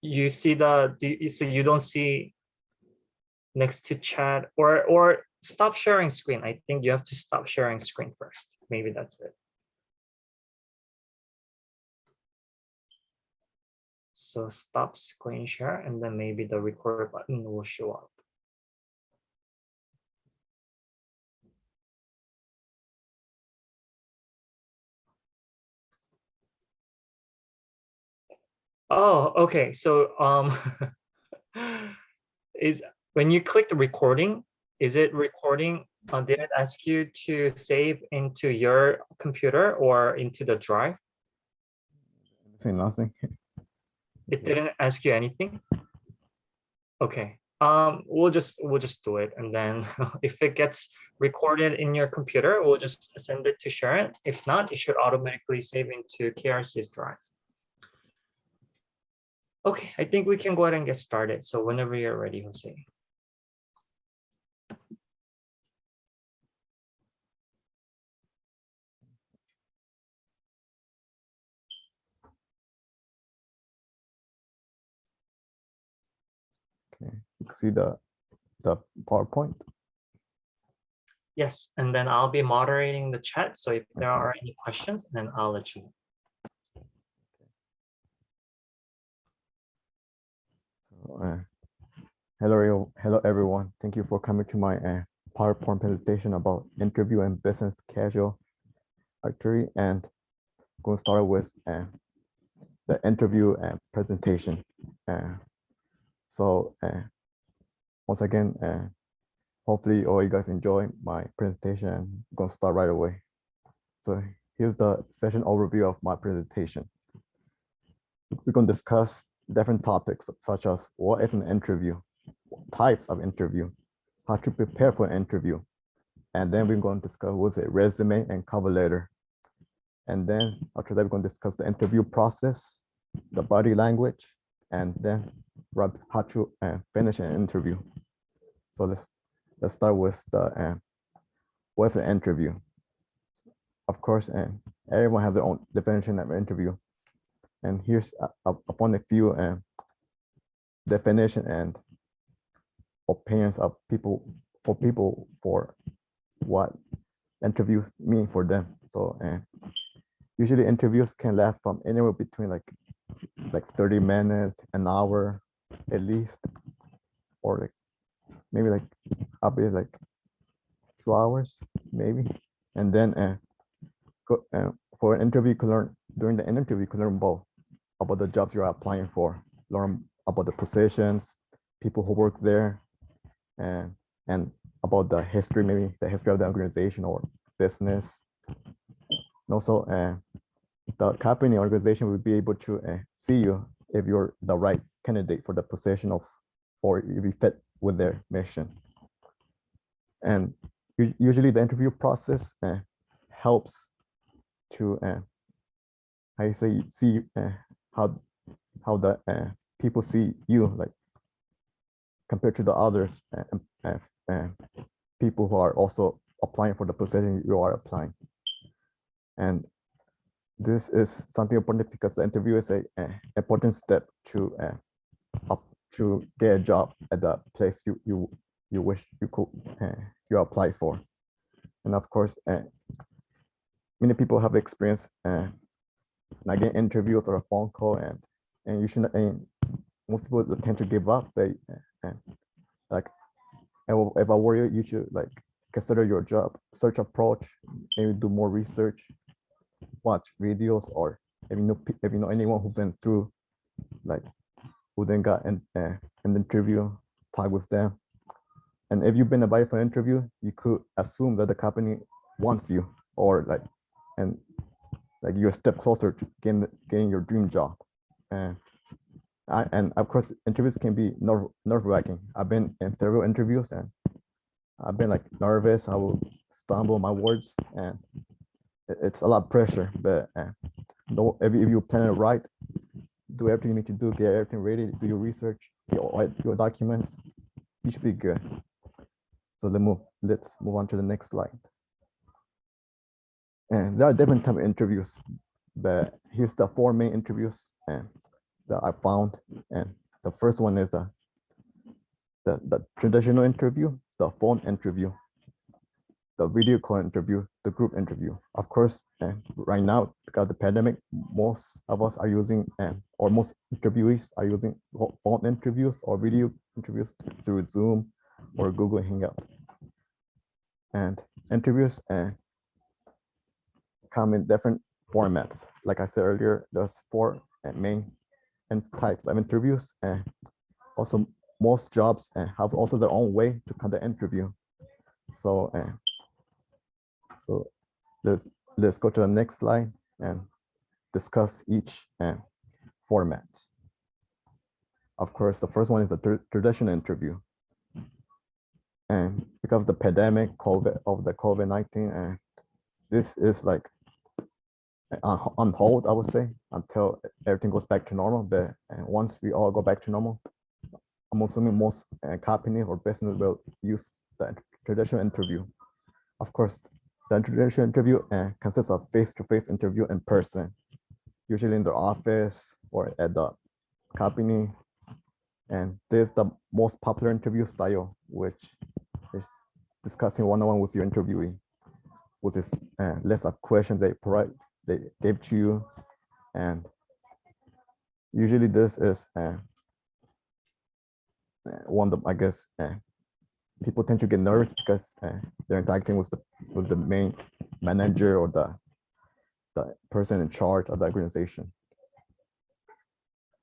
You see so you don't see next to chat, or stop sharing screen. I think you have to stop sharing screen first. Maybe that's it. So stop screen share, and then maybe the record button will show up. Oh, okay. So is when you click the recording, is it recording? Did it ask you to save into your computer or into the drive? Say nothing. It didn't ask you anything? Okay. We'll just do it, and then if it gets recorded in your computer, we'll just send it to Sharon. If not, it should automatically save into KRC's drive. Okay, I think we can go ahead and get started. So whenever you're ready, Jose. Okay, you can see the PowerPoint. Yes, and then I'll be moderating the chat. So if there are any questions, then I'll let you know. So, hello everyone. Thank you for coming to my PowerPoint presentation about interview and business casual Attire, and I'm going to start with the interview presentation. So once again, hopefully all you guys enjoy my presentation. I'm going to start right away. So here's the session overview of my presentation. We're going to discuss different topics such as what is an interview, types of interview, how to prepare for an interview, and then we're going to discuss what's a resume and cover letter. And then after that, we're going to discuss the interview process, the body language, and then how to finish an interview. So let's start with the what's an interview. Of course, everyone has their own definition of an interview. And here's upon a few definition and opinions of people for what interviews mean for them. So usually interviews can last from anywhere between like 30 minutes, an hour at least, or like maybe like I'll be like 2 hours maybe. And then for an interview, you can learn during the interview, you can learn both about the jobs you're applying for, learn about the positions, people who work there, and about the history, maybe the history of the organization or business. And also, the company organization will be able to see you if you're the right candidate for the position of, or if you fit with their mission. And usually the interview process helps to how you say see how the people see you, like compared to the others people who are also applying for the position you are applying. And this is something important because the interview is a important step to get a job at the place you wish you could you apply for. And of course, many people have experienced like an interview or a phone call, and you shouldn't. And most people tend to give up. They like, if I were you, you should like consider your job search approach, maybe do more research, watch videos, or if you know anyone who's been through like who then got an interview, talk with them. And if you've been invited for an interview, you could assume that the company wants you, or like you're a step closer to getting your dream job. And of course, interviews can be nerve-wracking. I've been in several interviews and I've been like nervous. I will stumble my words, and it's a lot of pressure. But if you plan it right, do everything you need to do, get everything ready, do your research, your documents, you should be good. So let's move on to the next slide. And there are different type of interviews, but here's the 4 main interviews that I found. And the first one is the traditional interview, the phone interview, the video call interview, the group interview. Of course, right now, because of the pandemic, most of us are using, or most interviewees are using phone interviews or video interviews through Zoom or Google Hangout. And interviews come in different formats. Like I said earlier, there's 4 main types of interviews. And also, most jobs have also their own way to conduct interview. So, so let's go to the next slide and discuss each format. Of course, the first one is the traditional interview. And because of the pandemic of the COVID-19, this is like on hold, I would say, until everything goes back to normal. But once we all go back to normal, I'm assuming most company or business will use the traditional interview. Of course, the traditional interview consists of face-to-face interview in person, usually in the office or at the company. And this is the most popular interview style, which is discussing one-on-one with your interviewee, with this list of questions they gave to you. And usually this is one of, I guess, people tend to get nervous because they're interacting with the main manager or the person in charge of the organization.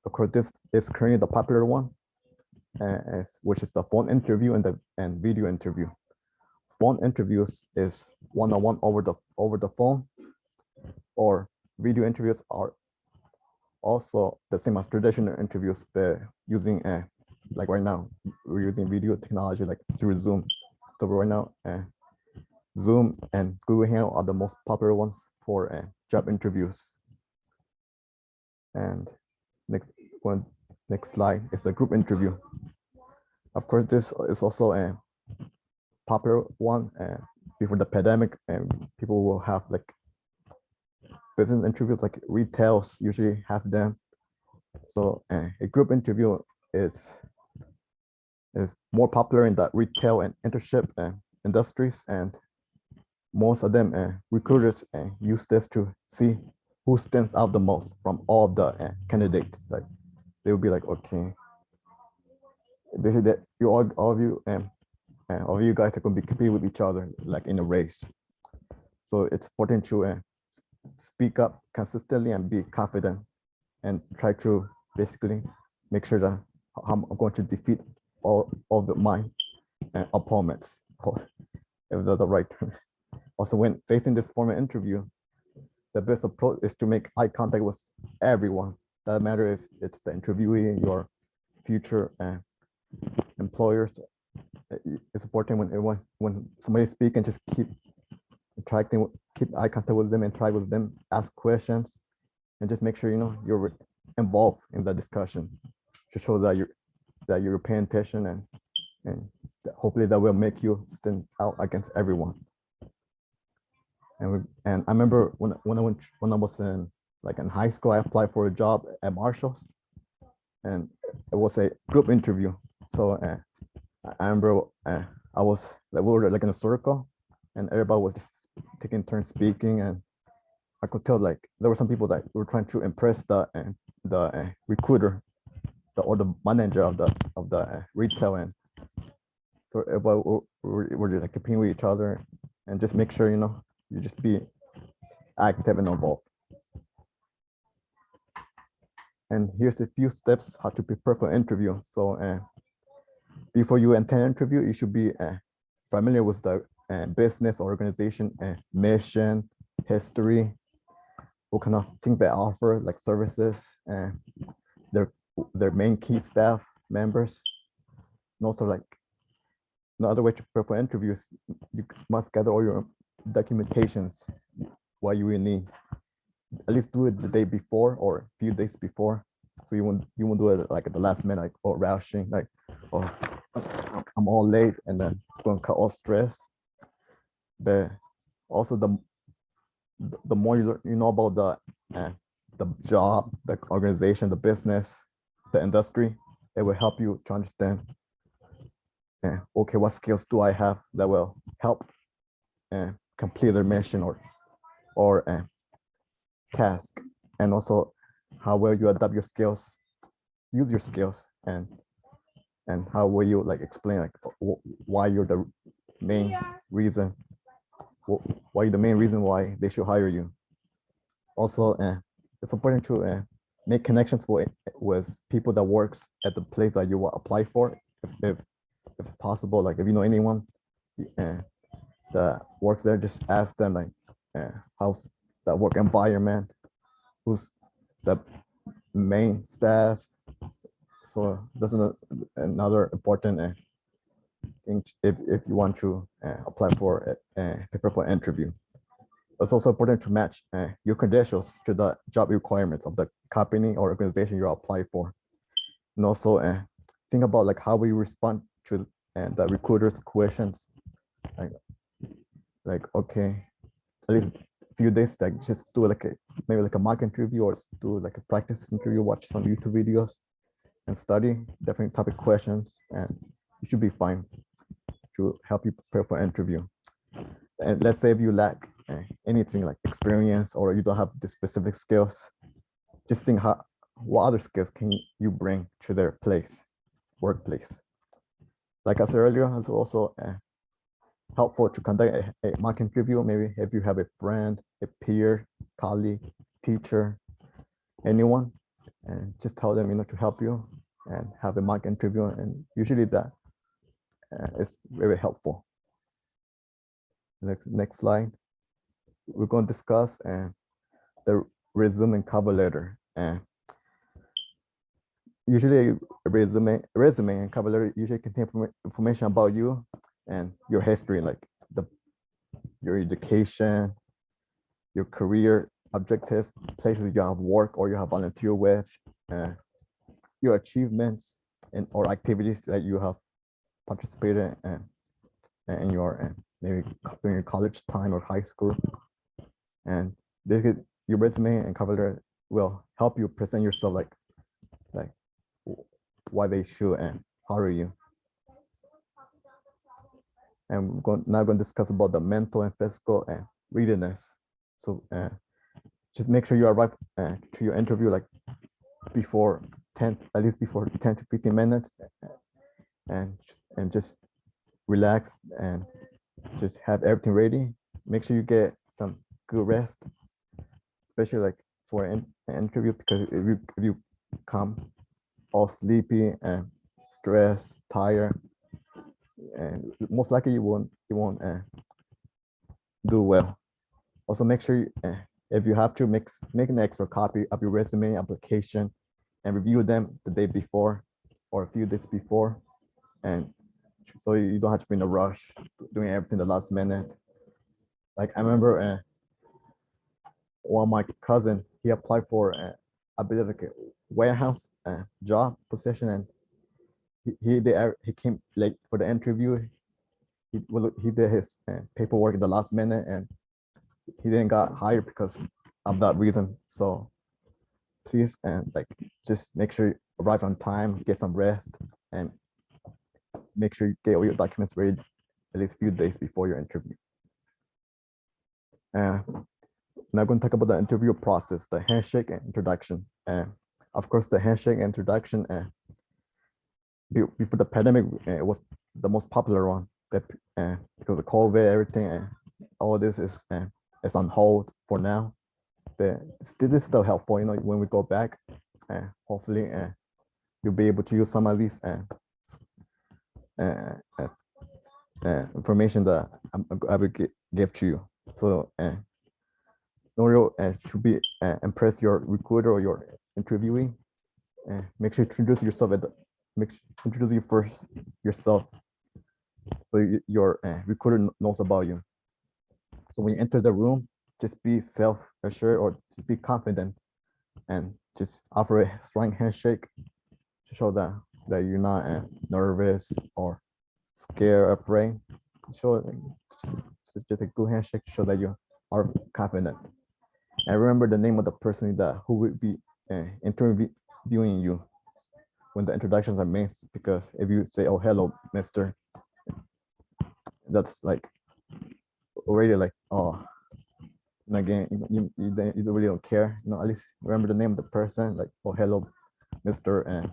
Of course, this is currently the popular one, which is the phone interview and video interview. Phone interviews is one-on-one over the phone, or video interviews are also the same as traditional interviews, but using like right now we're using video technology like through Zoom. So right now Zoom and Google Hangout are the most popular ones for job interviews. And next slide is the group interview. Of course, this is also a popular one. Before the pandemic, and people will have like business interviews, like retails usually have them. So a group interview is more popular in the retail and internship industries, and most of them recruiters use this to see who stands out the most from all the candidates. Like they will be like, okay, basically that you all of you guys are going to be competing with each other like in a race. So it's important to speak up consistently and be confident and try to basically make sure that I'm going to defeat all of my opponents, if that's the right term. Also, when facing this formal interview, the best approach is to make eye contact with everyone. Doesn't matter if it's the interviewee, your future employers. It's important when somebody's speaking, just keep eye contact with them and try with them, ask questions, and just make sure you're involved in the discussion to show that you're paying attention, and hopefully that will make you stand out against everyone. And I remember when I was in high school, I applied for a job at Marshall's, and it was a group interview. So I remember I was we were like in a circle, and everybody was just taking turns speaking, and I could tell like there were some people that were trying to impress the recruiter, or the manager of the retail, and so everybody we're like competing with each other, and just make sure you just be active and involved. And here's a few steps how to prepare for interview. So before you attend an interview, you should be familiar with the business, organization, mission, history, what kind of things they offer, like services, and their main key staff members. And also, like another way to prepare for interviews, you must gather all your documentations what you will need. At least do it the day before or a few days before, so you won't do it like at the last minute, like, or rushing, like, oh, I'm all late, and then going to cut all stress. But also the more you know about the job, the organization, the business, the industry, it will help you to understand, okay, what skills do I have that will help complete their mission or task, and also how will you adapt your skills, use your skills, and how will you like explain like why you're the main reason, why you're the main reason why they should hire you. Also, it's important to make connections with people that works at the place that you will apply for, if possible. Like if you know anyone that works there, just ask them like how's that work environment, who's the main staff. So that's another important thing if you want to apply for prepare for interview. It's also important to match your credentials to the job requirements of the company or organization you apply for. And also think about like how we respond to the recruiter's questions. Like okay, at least a few days, like just do like maybe like a mock interview or do like a practice interview, watch some YouTube videos and study different topic questions, and you should be fine to help you prepare for interview. And let's say if you lack anything like experience or you don't have the specific skills, just think what other skills can you bring to their workplace. Like I said earlier, it's also helpful to conduct a mock interview. Maybe if you have a friend, a peer, colleague, teacher, anyone, and just tell them to help you and have a mock interview, and usually that is very helpful. Next slide. We're going to discuss the resume and cover letter. Usually a resume and cover letter usually contain information about you and your history, like your education, your career objectives, places you have worked or you have volunteered with, your achievements and or activities that you have participated in your maybe during your college time or high school. And basically your resume and cover letter will help you present yourself like why they should hire you. And we're now going to discuss about the mental and physical readiness. So just make sure you arrive to your interview like before 10, at least before 10 to 15 minutes, and just relax and just have everything ready. Make sure you get some good rest, especially like for an interview, because if you come all sleepy and stressed, tired, and most likely you won't do well. Also, make sure if you have to make an extra copy of your resume application and review them the day before or a few days before, and so you don't have to be in a rush doing everything the last minute. Like I remember one of my cousins, he applied for a bit of like a warehouse job position, and he came late for the interview. He did his paperwork in the last minute, and he didn't got hired because of that reason. So please like just make sure you arrive on time, get some rest, and make sure you get all your documents ready at least a few days before your interview. Now I'm going to talk about the interview process, the handshake and introduction. Of course, the handshake and introduction before the pandemic was the most popular one, that because of COVID, everything, all this is on hold for now. But this is still helpful, when we go back. Hopefully, you'll be able to use some of these information that I will give to you. So, Norio should be impress your recruiter or your interviewee. Make sure to introduce yourself introduce you first yourself, so your recruiter knows about you. So when you enter the room, just be self-assured or just be confident, and just offer a strong handshake to show that you're not nervous or scared or afraid. Show just a good handshake to show that are confident. And remember the name of the person that who will be interviewing you when the introductions are made, because if you say, oh, hello, Mr., that's like already like, oh, and again, you really don't care. At least remember the name of the person, like, oh, hello, Mr. and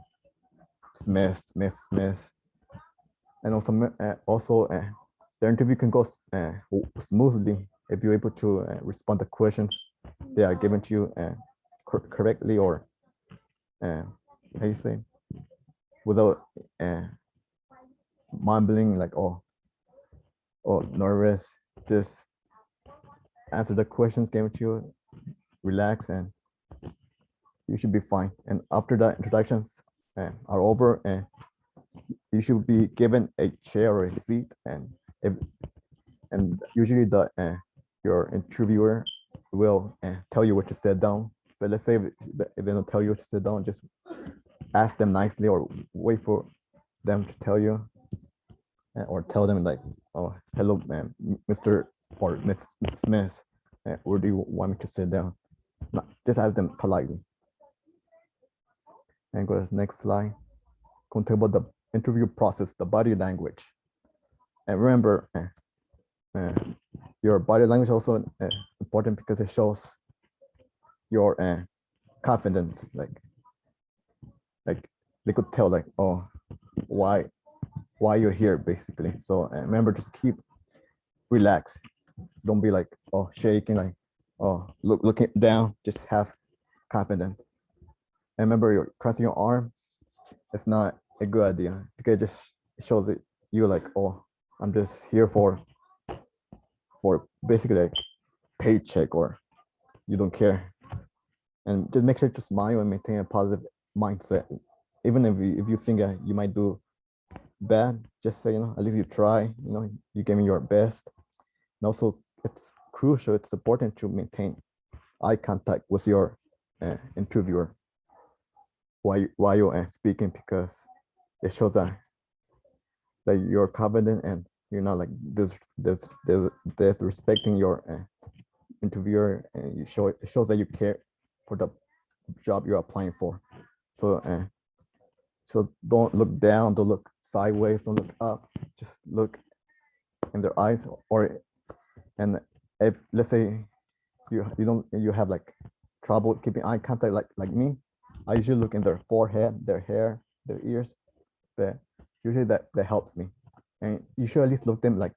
Smith, Smith. And also the interview can go smoothly if you're able to respond to questions they are given to you correctly, or how you say, without mumbling like, oh, nervous. Just answer the questions given to you, relax, and you should be fine. And after the introductions are over, you should be given a chair or a seat, and usually your interviewer will tell you what to sit down. But let's say if they don't tell you what to sit down, just ask them nicely, or wait for them to tell you, or tell them like, oh, hello, Mr. or Miss Smith, where do you want me to sit down? Just ask them politely. And go to the next slide. Going to talk about the interview process, the body language. And remember, your body language also important because it shows your confidence. Like they could tell like, oh, why you're here, basically. So remember, just keep relaxed. Don't be like, oh, shaking, like, oh, looking down. Just have confidence. And remember, you're crossing your arm. It's not a good idea, because it just shows that you like, oh, I'm just here for basically like paycheck, or you don't care. And just make sure to smile and maintain a positive mindset. Even if you think you might do bad, just say, at least you try, you gave me your best. And also, it's crucial, it's important to maintain eye contact with your interviewer while you're speaking, because it shows that you're confident and you're not like disrespecting your interviewer, and it shows that you care for the job you're applying for. So so don't look down, don't look sideways, don't look up, just look in their eyes. And if, let's say, you have like trouble keeping eye contact like me, I usually look in their forehead, their hair, their ears. But usually that helps me. And you should at least look them like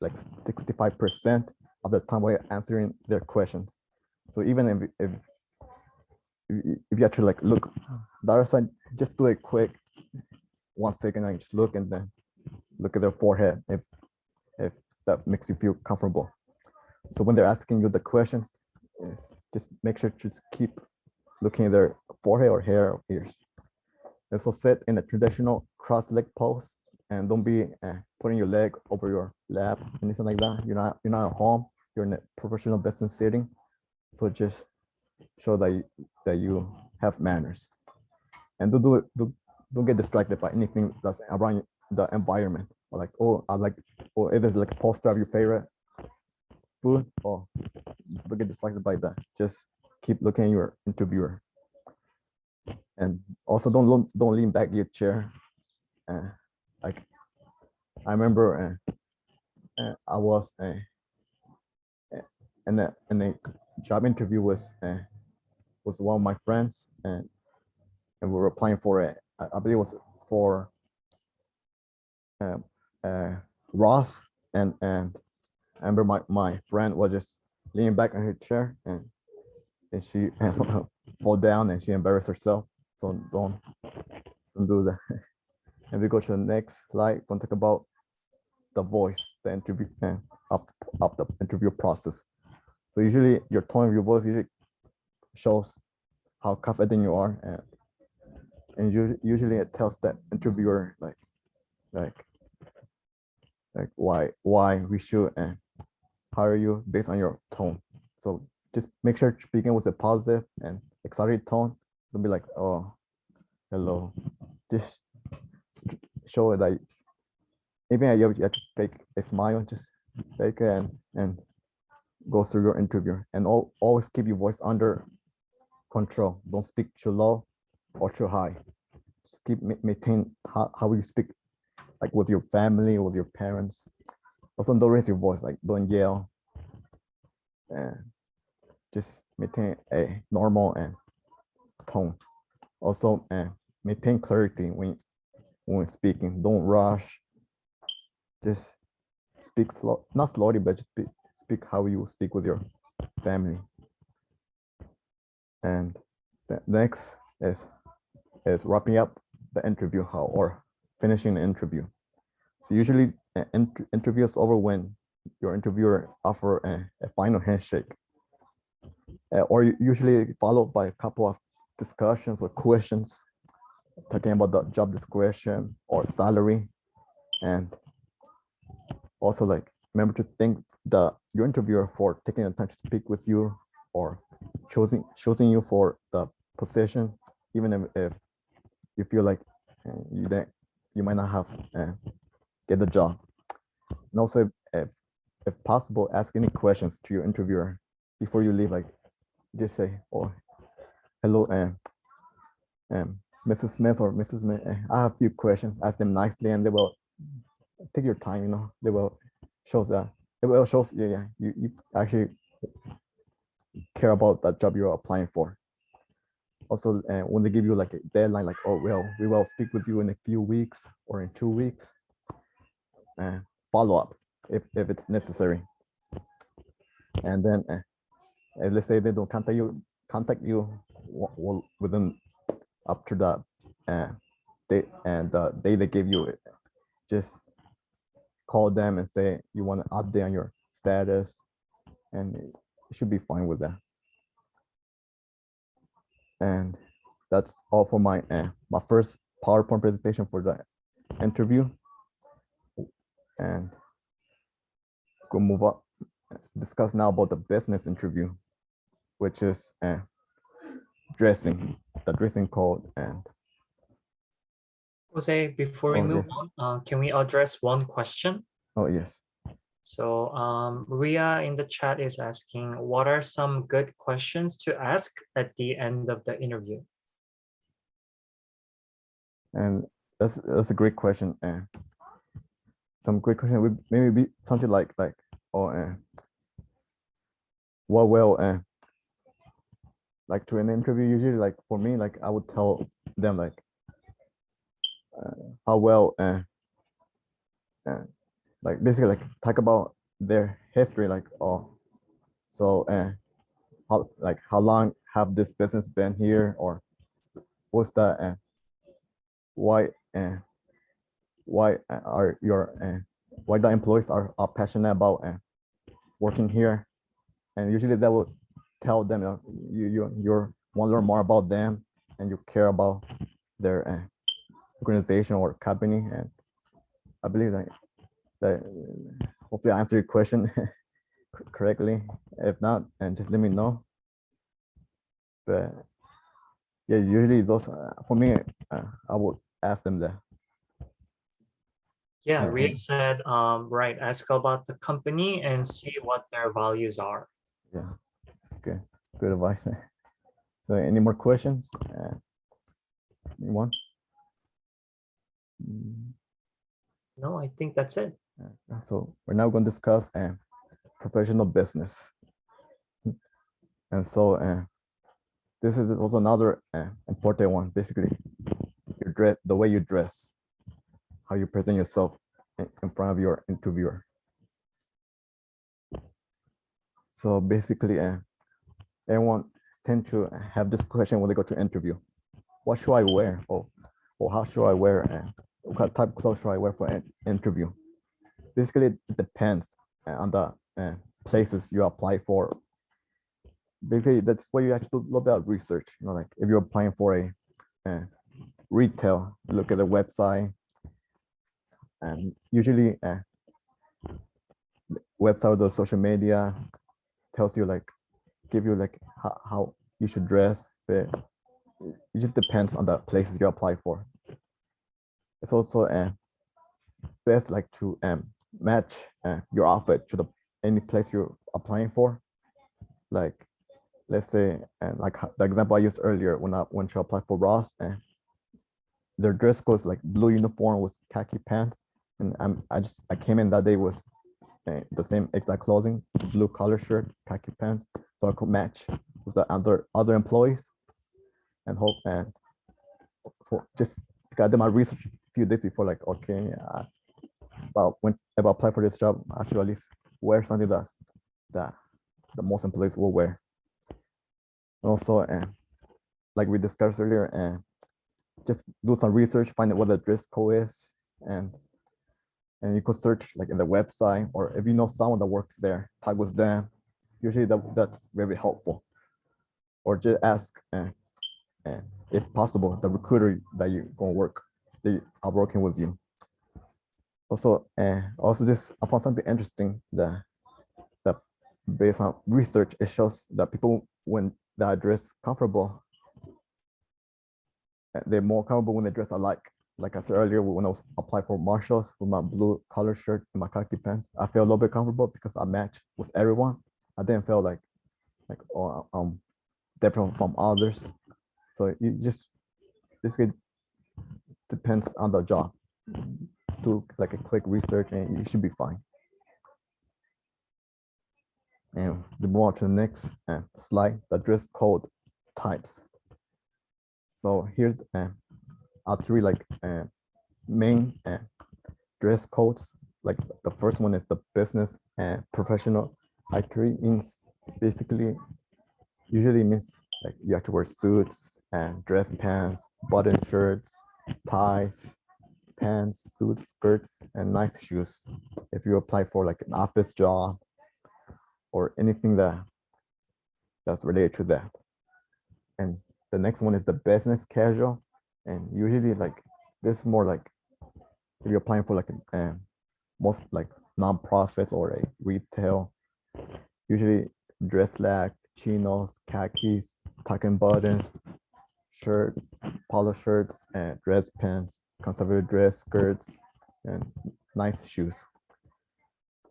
65% of the time while you're answering their questions. So even if you have to like look the other side, just do it quick, 1 second, and just look, and then look at their forehead if that makes you feel comfortable. So when they're asking you the questions, just make sure to just keep looking at their forehead or hair or ears. This will sit in a traditional cross-leg pose, and don't be putting your leg over your lap, anything like that. You're not at home. You're in a professional business setting, so just show that you have manners, and don't get distracted by anything that's around the environment. Or like, oh, or if there's like a poster of your favorite food, or don't get distracted by that. Just keep looking at your interviewer. And also don't lean back in your chair. Like I remember I was in a job interview with one of my friends, and we were applying for it. I believe it was for Ross, and I remember my friend was just leaning back in her chair, and she fall down, and she embarrassed herself. So don't do that. And we go to the next slide. We'll talk about the voice, the interview, up the interview process. So usually your tone of your voice usually shows how confident you are, and usually it tells that interviewer like why we should hire you based on your tone. So just make sure to begin with a positive and excited tone. Don't be like, oh, hello. Just show that even you have to fake a smile, just fake it, and go through your interview, and always keep your voice under control. Don't speak too low or too high. Just keep maintain how you speak, like with your family, with your parents. Also, don't raise your voice, like don't yell, and just maintain a normal and tone. Also, maintain clarity when speaking. Don't rush. Just speak slow, not slowly, but just speak how you speak with your family. And the next is wrapping up the interview, or finishing the interview. So usually interview is over when your interviewer offer a final handshake, or usually followed by a couple of discussions or questions talking about the job description or salary. And also, like, remember to thank your interviewer for taking the time to speak with you, or choosing you for the position, even if you feel like you might not have get the job. And also, if possible, ask any questions to your interviewer before you leave. Like, just say, "Oh, hello, Mrs. Smith or Mrs. Smith, I have a few questions." Ask them nicely, and they will take your time. They will show that you actually care about that job you're applying for. Also, when they give you like a deadline, like, "Oh, well, we will speak with you in a few weeks or in 2 weeks," follow up if it's necessary. And then let's say they don't contact you within up to the day, and the day they give you, just call them and say you want an update on your status, and it should be fine with that. And that's all for my my first PowerPoint presentation for the interview. And go move up, discuss now about the business interview, which is the dressing code. And Jose, before we move on, can we address one question? Oh, yes. So Ria in the chat is asking, what are some good questions to ask at the end of the interview? And that's a great question. Some great question would maybe be something like what will like to an interview. Usually, like for me, like I would tell them like how well like basically like talk about their history, like, oh, so how long have this business been here, or what's the why are your why the employees are passionate about working here. And usually that will tell them you want to learn more about them, and you care about their organization or company. And I believe that hopefully I answer your question correctly. If not, and just let me know. But yeah, usually those for me, I would ask them that. Yeah, Ria said, right, ask about the company and see what their values are. Yeah, it's good advice. So any more questions? Anyone? No, I think that's it. So we're now going to discuss professional business. And so this is also another important one. Basically, the way you dress, how you present yourself in front of your interviewer. So basically, everyone tend to have this question when they go to interview: what should I wear? Or how should I wear? What type of clothes should I wear for an interview? Basically, it depends on the places you apply for. Basically, that's where you have to do a little bit of research. Like if you're applying for a retail, look at the website, and usually website or the social media tells you give you how you should dress, but it just depends on the places you apply for. It's also best to match your outfit to the any place you're applying for. Like, let's say, and like the example I used earlier when I went to apply for Ross, and their dress code is like blue uniform with khaki pants, and I came in that day with the same exact clothing, blue collar shirt, khaki pants, so I could match with the other employees, and hope and for just because I did my research a few days before, like okay, about when if I apply for this job, I should at least wear something that the most employees will wear. And also, like we discussed earlier, and just do some research, find out what the dress code is, and you could search like in the website, or if you know someone that works there, talk with them. Usually that's very helpful. Or just ask, if possible, the recruiter that you're gonna work, they are working with you. Also just I found something interesting that based on research, it shows that people when they dress comfortable, they're more comfortable when they dress alike. Like I said earlier, when I was applied for Marshalls with my blue collar shirt and my khaki pants, I feel a little bit comfortable because I match with everyone. I didn't feel like oh, different from others. So you just it depends on the job. Do like a quick research and you should be fine. And the more to the next slide, the dress code types. So here's our three like main dress codes. Like the first one is the business and professional. Attire means basically usually means like you have to wear suits and dress pants, button shirts, ties, pants, suits, skirts, and nice shoes. If you apply for like an office job or anything that's related to that. And the next one is the business casual. And usually like this is more like if you're applying for like most like non-profits or a retail, usually dress slacks, chinos, khakis, tuck and buttons, shirt, polo shirts, and dress pants, conservative dress skirts, and nice shoes.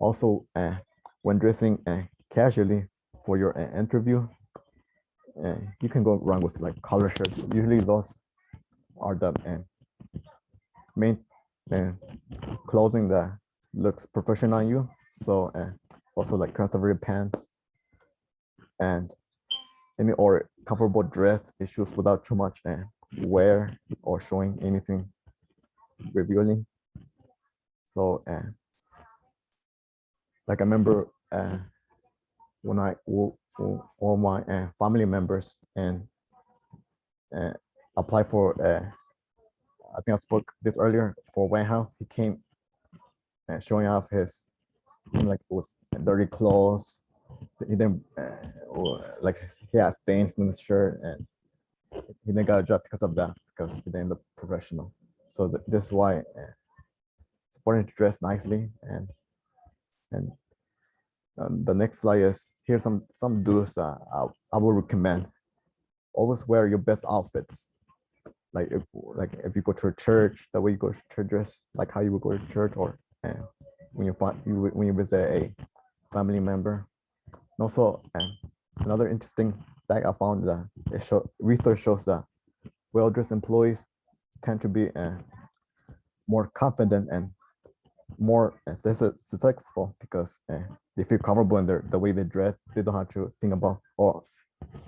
Also, when dressing casually for your interview, you can go wrong with like collar shirts. Usually those are the main clothing that looks professional on you. So also like conservative pants and any or comfortable dress issues without too much wear or showing anything revealing. So like I remember when all my family members and apply for I think I spoke this earlier for warehouse. He came showing off his like with dirty clothes. He didn't like he had stains in his shirt, and he didn't got a job because of that, because he didn't look professional. So this is why it's important to dress nicely. And the next slide is here's some do's I would recommend. Always wear your best outfits. Like if you go to a church, the way you go to dress, like how you would go to church, or when you visit a family member. And also, another interesting fact I found that research shows that well-dressed employees tend to be more confident and more successful because they feel comfortable in the way they dress. They don't have to think about, oh,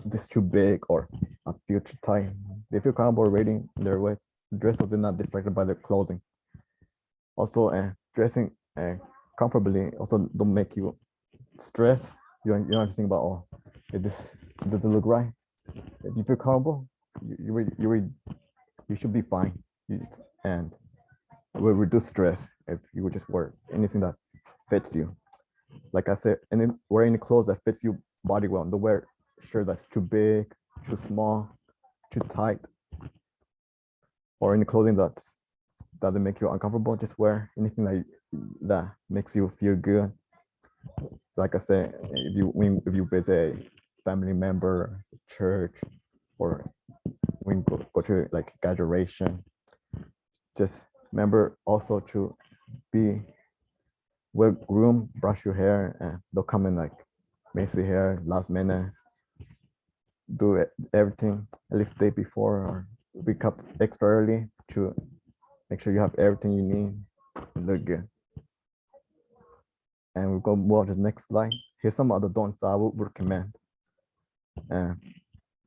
this is too big or I feel too tight. They feel comfortable rating their ways dress, so they're not distracted by their clothing. Also, dressing comfortably also don't make you stress. You don't have to think about, oh, does it look right? If you feel comfortable, you should be fine. And it will reduce stress if you would just wear anything that fits you. Like I said, and then wear any clothes that fits you body well. Don't wear shirt that's too big, too small, too tight, or any clothing that doesn't make you uncomfortable. Just wear anything that makes you feel good. Like I said, if you visit a family member, church, or when you go to like graduation, just remember also to be wear groom, brush your hair, and don't come in like messy hair last minute. Do everything at least day before or wake up extra early to make sure you have everything you need and look good. And we'll go move on to the next slide. Here's some other don'ts I would recommend.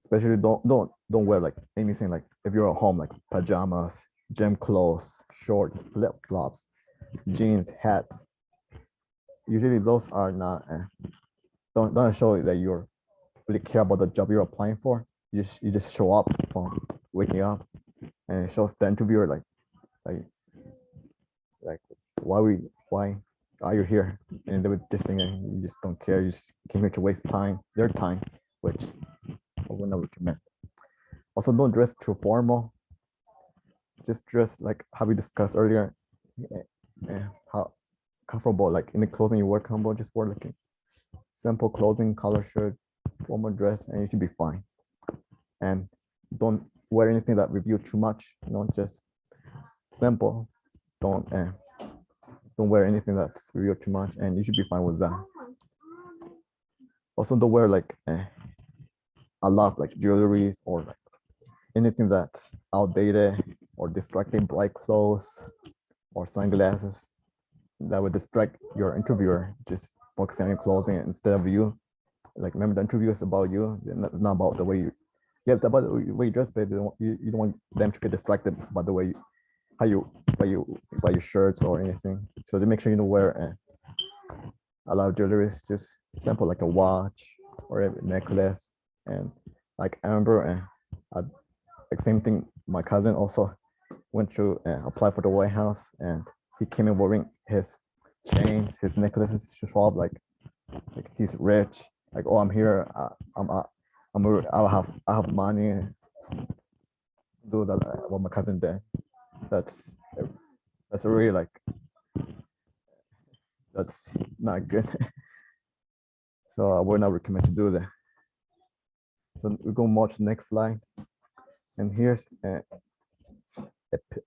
Especially don't wear like anything like if you're at home like pajamas, gym clothes, shorts, flip flops, jeans, hats. Usually those are not don't show that you're really care about the job you're applying for. You just show up from waking up, and it shows the interviewer like why are you here? And they would just think you just don't care. You just came here to waste their time, which I would not recommend. Also, don't dress too formal. Just dress like how we discussed earlier. How comfortable, like in the clothing you wear comfortable, just wear like a simple clothing, color shirt, formal dress, and you should be fine. And don't wear anything that reveals too much, just simple. Don't wear anything that's revealed too much, and you should be fine with that. Also, don't wear like a lot of like jewelry or like anything that's outdated or distracting, bright clothes or sunglasses that would distract your interviewer. Just focus on your clothing instead of you. Like, remember, the interview is about you. It's not about the way you. Yeah, it's about the way you dress, but you don't want them to get distracted by the way by your shirts or anything. So to make sure you don't wear a lot of jewelry, is just simple like a watch or a necklace. And like I remember, like same thing. My cousin also went to apply for the White House, and he came in wearing his chains, his necklaces to show up like he's rich. Like, oh, I'm here. I have money. Do that what my cousin did. That's really like that's not good. So I would not recommend to do that. So we go more to the next slide, and here's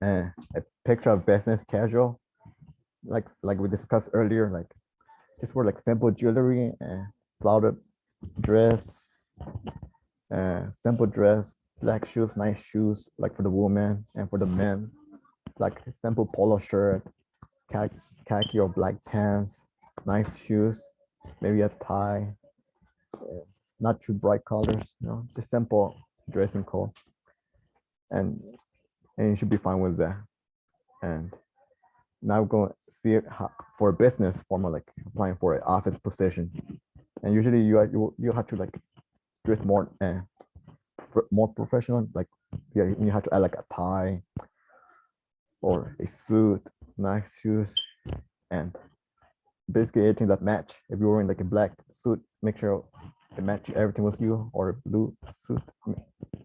a picture of business casual, like we discussed earlier. Like just wear like simple jewelry, flowered dress, simple dress, black shoes, nice shoes, like for the woman and for the men, like a simple polo shirt, khaki or black pants, nice shoes, maybe a tie, not too bright colors, just simple dressing code, and you should be fine with that. And now we're going to see it for a business formal, like applying for an office position, and usually you have to like dress more more professional, like you have to add like a tie or a suit, nice shoes, and basically anything that match. If you're wearing like a black suit, make sure it match everything with you, or a blue suit,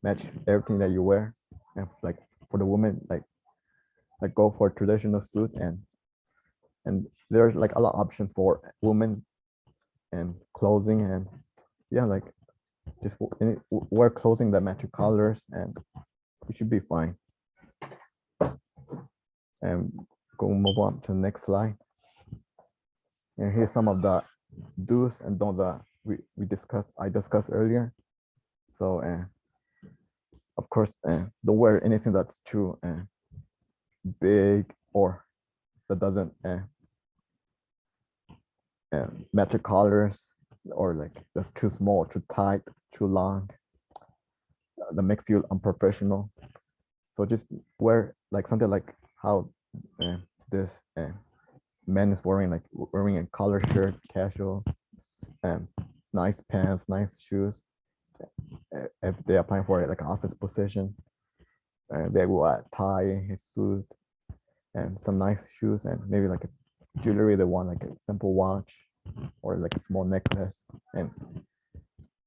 match everything that you wear. And like for the woman, like go for a traditional suit, and there's like a lot of options for women and clothing, and yeah, like just wear clothing that match your colors, and you should be fine. And go move on to the next slide. And here's some of the do's and don'ts that I discussed earlier. So of course, don't wear anything that's too big or that doesn't match your colors, or like that's too small, too tight, too long. That makes you unprofessional. So just wear like something like how this man is wearing a collar shirt, casual, nice pants, nice shoes. If they're applying for like an office position, they will add tie, his suit, and some nice shoes, and maybe like a jewelry. They want like a simple watch or like a small necklace, and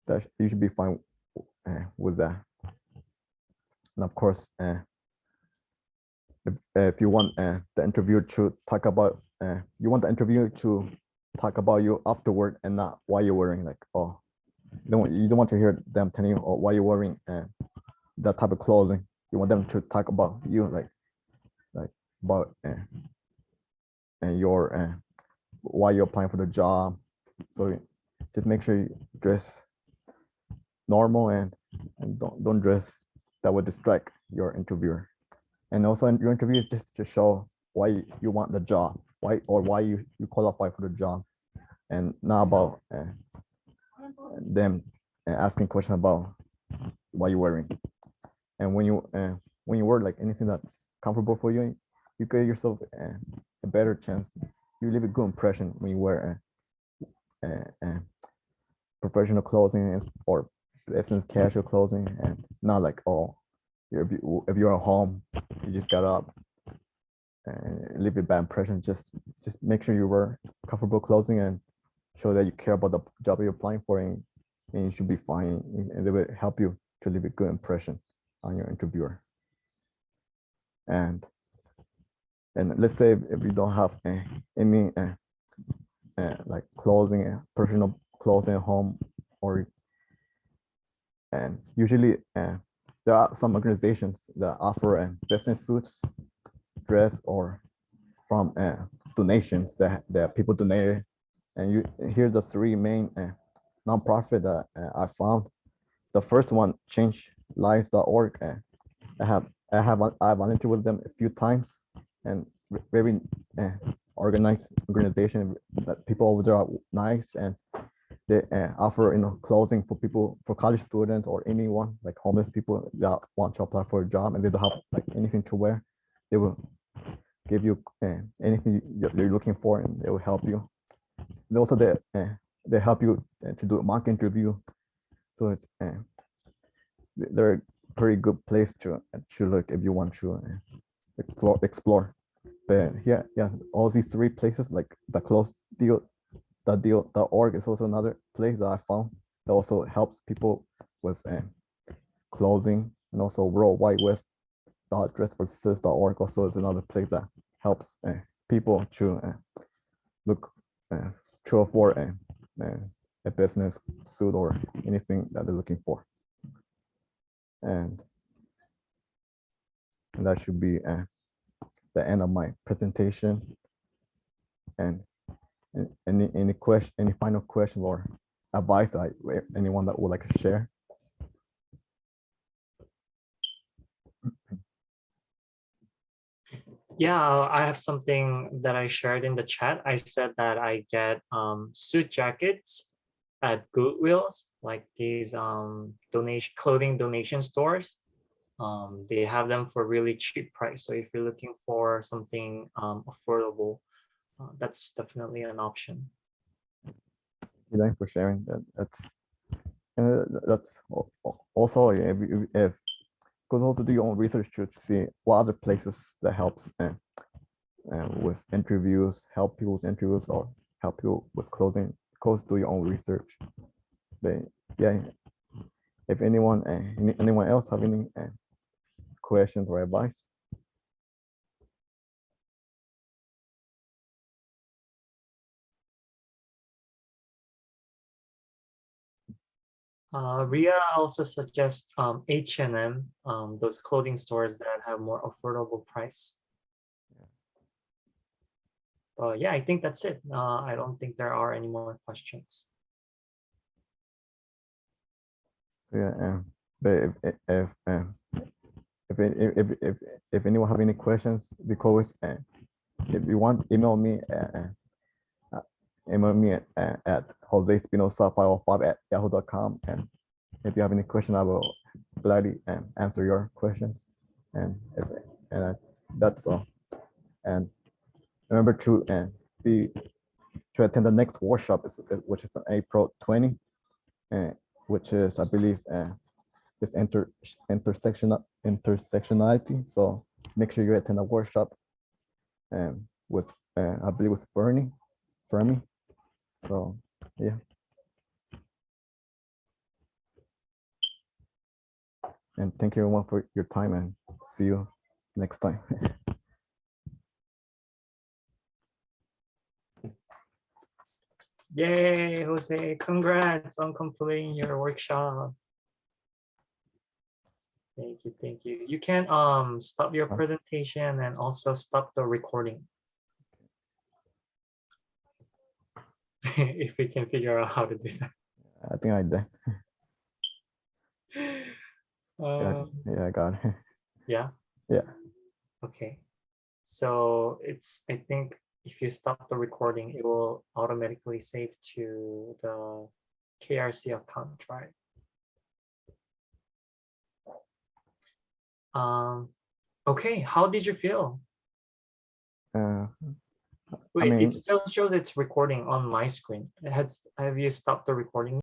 that you should be fine with that. And of course, if you want the interview to talk about you want the interview to talk about you afterward and not why you're wearing like, oh, you don't want to hear them telling you, oh, why you're wearing that type of clothing. You want them to talk about you, like about and your why you're applying for the job. So just make sure you dress normal and don't dress that would distract your interviewer. And also in your interview is just to show why you want the job, why you qualify for the job, and not about them asking questions about what you're wearing. And when you wear like anything that's comfortable for you, you get yourself a better chance. You leave a good impression when you wear professional clothing or essence casual clothing, and not like, oh, if you're at home, you just got up and leave a bad impression. Just make sure you wear comfortable clothing and show that you care about the job you're applying for, and you should be fine, and it will help you to leave a good impression on your interviewer. And let's say if you don't have any like clothing, personal clothing at home, or and usually there are some organizations that offer business suits, dress, or from donations that people donated. And here's the three main nonprofit that I found. The first one, changelives.org. I volunteered with them a few times, and very organized organization. That people over there are nice, and they offer clothing for people, for college students or anyone like homeless people that want to apply for a job and they don't have like anything to wear. They will give you anything you're looking for, and they will help you. And also they help you to do a mock interview. So it's they're a pretty good place to look if you want to explore. But yeah, all these three places, like the deal.org is also another place that I found that also helps people with clothing, and also worldwidewest.dressforsis.org also is another place that helps people to look to afford a business suit or anything that they're looking for. And that should be the end of my presentation. And any final question or advice anyone that would like to share? Yeah, I have something that I shared in the chat. I said that I get suit jackets at Goodwills, like these clothing donation stores. They have them for really cheap price. So if you're looking for something affordable, that's definitely an option. Thanks for sharing that. That's also if could also do your own research to see what other places that helps with interviews, help people with interviews, or help you with clothing. Of course, do your own research. But yeah, if anyone else have any questions or advice? Ria also suggests H&M, those clothing stores that have more affordable price. Yeah, I think that's it. I don't think there are any more questions. Yeah, but if anyone have any questions, because if you want, email me at josespinosa505@yahoo.com, and if you have any question, I will gladly answer your questions. And that's all. And remember to attend the next workshop, which is on April 20, which is, I believe, is intersectionality. So make sure you attend a workshop with I believe with Fermi. So yeah. And thank you everyone for your time, and see you next time. Yay, Jose, congrats on completing your workshop. Thank you, thank you. You can stop your presentation and also stop the recording. if we can figure out how to do that. I think I did. Um, Yeah, I got it. yeah. Yeah. Okay. So I think if you stop the recording, it will automatically save to the KRC account, right? Okay, how did you feel? Uh, Wait, mean- it still shows it's recording on my screen. Have you stopped the recording?